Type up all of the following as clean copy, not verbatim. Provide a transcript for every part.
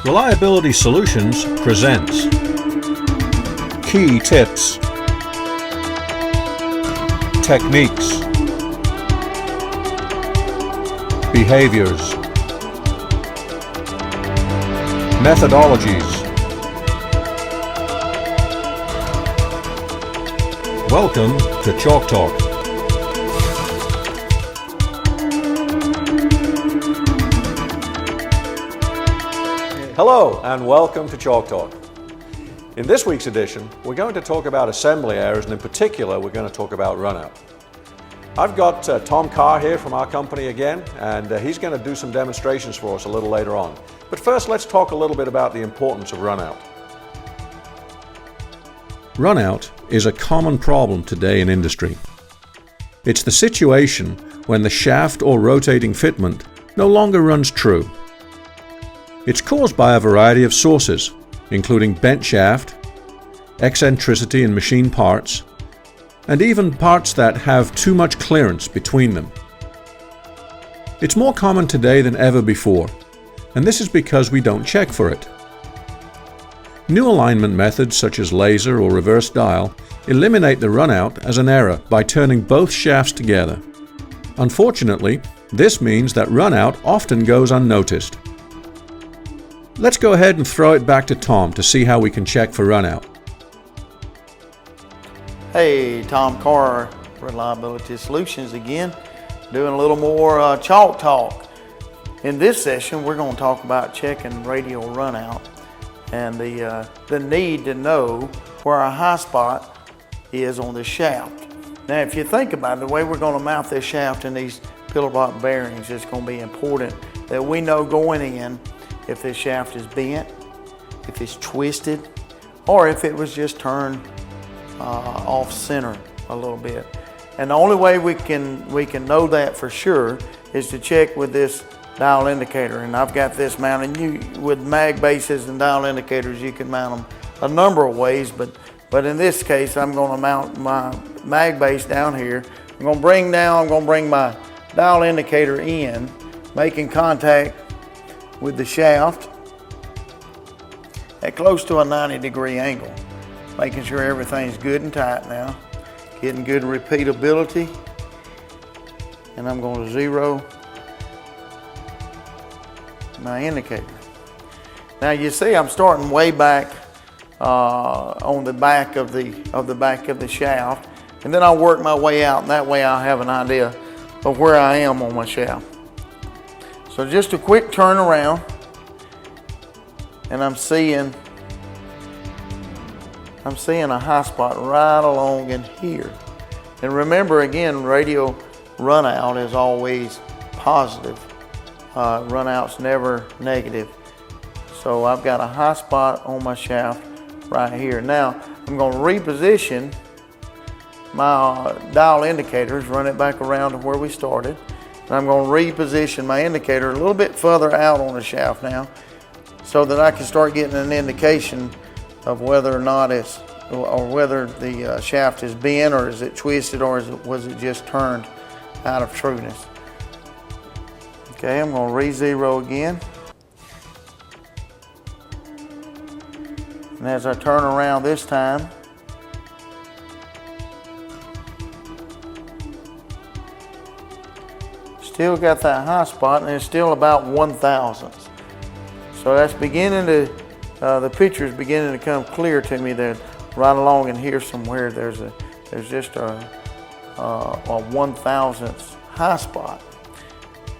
Reliability Solutions presents Key Tips, Techniques, Behaviors, Methodologies. Welcome to Chalk Talk. Hello and welcome to Chalk Talk. In this week's edition, we're going to talk about assembly errors, and in particular, we're going to talk about runout. I've got Tom Carr here from our company again, and he's going to do some demonstrations for us a little later on. But first, let's talk a little bit about the importance of runout. Runout is a common problem today in industry. It's the situation when the shaft or rotating fitment no longer runs true. It's caused by a variety of sources, including bent shaft, eccentricity in machine parts, and even parts that have too much clearance between them. It's more common today than ever before, and this is because we don't check for it. New alignment methods such as laser or reverse dial eliminate the runout as an error by turning both shafts together. Unfortunately, this means that runout often goes unnoticed. Let's go ahead and throw it back to Tom to see how we can check for runout. Hey, Tom Carr, Reliability Solutions again, doing a little more chalk talk. In this session, we're going to talk about checking radial runout and the need to know where our high spot is on the shaft. Now, if you think about it, the way we're going to mount this shaft in these pillar block bearings, it's going to be important that we know going in if this shaft is bent, if it's twisted, or if it was just turned off center a little bit. And the only way we can know that for sure is to check with this dial indicator. And I've got this mounted. With mag bases and dial indicators, you can mount them a number of ways, but in this case, I'm going to mount my mag base down here. I'm going to bring my dial indicator in, making contact with the shaft at close to a 90-degree angle, making sure everything's good and tight now, getting good repeatability, and I'm going to zero my indicator. Now you see I'm starting way back on the back of the shaft, and then I'll work my way out, and that way I'll have an idea of where I am on my shaft. So just a quick turn around, and I'm seeing a high spot right along in here. And remember again, radial runout is always positive. Runout's never negative. So I've got a high spot on my shaft right here. Now I'm going to reposition my dial indicators, run it back around to where we started. And I'm going to reposition my indicator a little bit further out on the shaft now so that I can start getting an indication of whether or not whether the shaft is bent, or is it twisted, or was it just turned out of trueness. Okay, I'm going to re-zero again. And as I turn around this time, still got that high spot, and it's still about 1/1000th. So that's beginning to, the picture is beginning to come clear to me that right along in here somewhere there's just a 1/1000th high spot.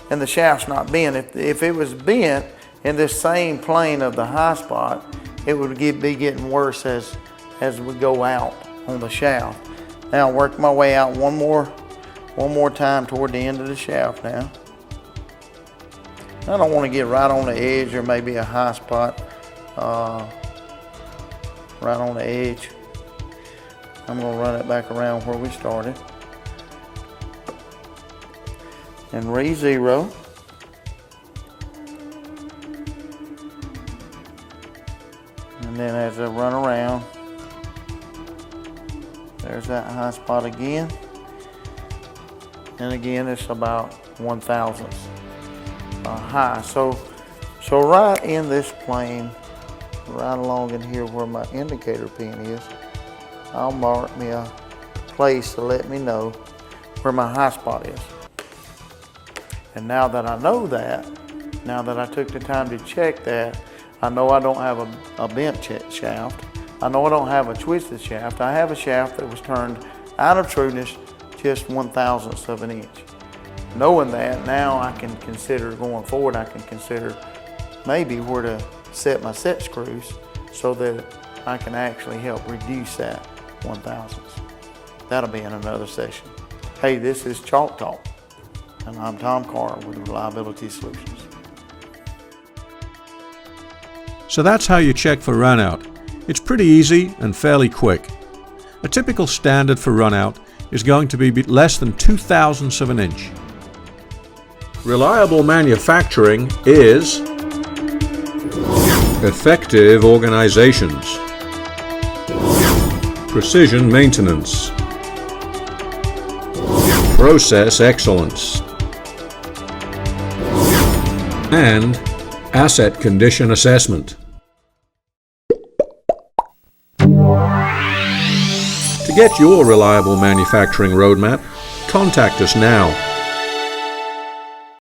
And the shaft's not bent. If it was bent in this same plane of the high spot, it would be getting worse as we go out on the shaft. Now I'll work my way out one more time toward the end of the shaft now. I don't want to get right on the edge, or maybe a high spot right on the edge. I'm going to run it back around where we started and re-zero. And then as I run around, There's that high spot again. And again, it's about 1/1000th high. So right in this plane, right along in here where my indicator pin is, I'll mark me a place to let me know where my high spot is. And now that I know that, now that I took the time to check that, I know I don't have a bent shaft. I know I don't have a twisted shaft. I have a shaft that was turned out of trueness just 1/1000th of an inch. Knowing that, now I can consider going forward, I can consider maybe where to set my set screws so that I can actually help reduce that 1/1000th. That'll be in another session. Hey, this is Chalk Talk, and I'm Tom Carr with Reliability Solutions. So that's how you check for runout. It's pretty easy and fairly quick. A typical standard for runout is going to be less than 2/1000ths of an inch. Reliable manufacturing is effective organizations, precision maintenance, process excellence, and asset condition assessment. To get your reliable manufacturing roadmap, contact us now.